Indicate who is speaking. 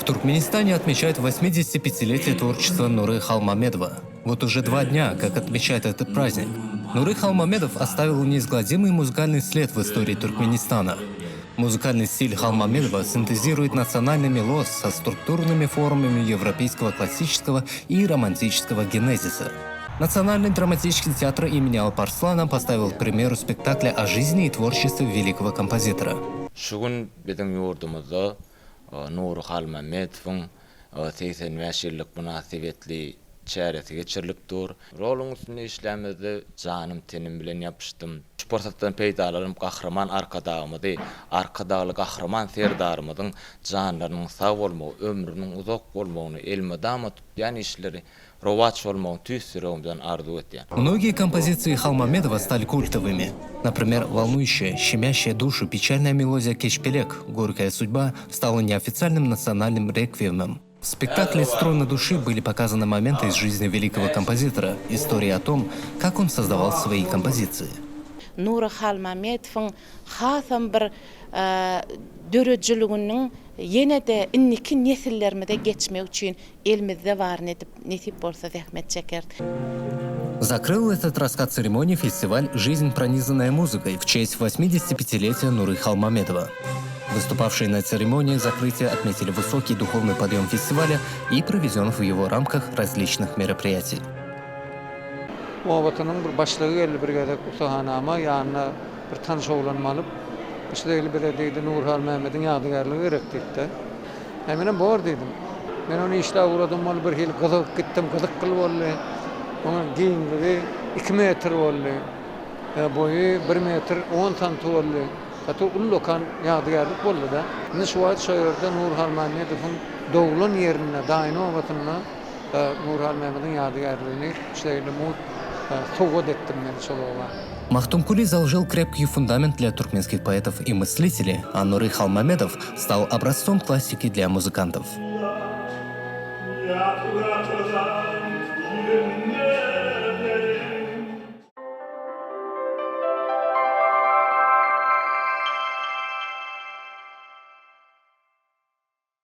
Speaker 1: Туркменистане отмечают 85-летие творчества Нуры Халмамедова. Вот уже 2 дня, как отмечает этот праздник. Нуры Халмамедов оставил неизгладимый музыкальный след в истории Туркменистана. Музыкальный стиль Халмамедова синтезирует национальный мелоз со структурными формами европейского классического и романтического генезиса. Национальный драматический театр имени Алпарслана поставил к примеру спектакля о жизни и творчестве великого композитора.
Speaker 2: Nur Halmamedov'un 85 yıllık münasebetli çaresi geçirliktir. Rolun üstünde işlemede canım tenim bilen yapıştım. Sporttan peydalarım kahraman arkadağımıdı. Arkadağlı kahraman serdarımıdın canlarının sağ olmağı, ömrünün uzak olmağını, elme damat yani işleri rovaç olmağını tüysürüğümden arzu etti.
Speaker 1: Многие композиции Халмамедова стали культовыми. Например, волнующая, щемящая душу печальная мелодия «Кечпелек» «Горькая судьба» стала неофициальным национальным реквиемом. В спектакле «Струны души» были показаны моменты из жизни великого композитора, истории о том, как он создавал свои композиции.
Speaker 3: Нуры Халмамедов'un hasam bir döröcülüğünün yine de inniki nesillerimize geçmek için elimizde var edip nesip olsa zahmet çekerdi.
Speaker 1: Закрыл этот рассказ церемонии фестиваль «Жизнь, пронизанная музыкой» в честь 85-летия Нуры Халмамедова. Выступавшие на церемонии закрытия отметили высокий духовный подъем фестиваля и проведенных в его рамках различных мероприятий.
Speaker 4: Muhabbatının bir başlığı geldi bir gedek usahanama yanına bir tanış oğlanmalıp işte bir deydi Nurhal Mehmet'in yadigarlığı gerektikti. Hemen bor dedim. Ben onu işte uğradım mal bir hil gıdık gittim gıdık kıl oldu. Onun giyimleri 2 metre oldu. Boyu 1 metre 10 santim oldu. Hatta ullokan yadigarlık oldu da. Nişvat şehirde Nurhal Mehmet'in doğulun yerine daim olmasına Nurhal Mehmet'in yadigarlığını işte
Speaker 1: Махтумкули заложил крепкий фундамент для туркменских поэтов и мыслителей, а Нуры Халмамедов стал образцом классики для музыкантов.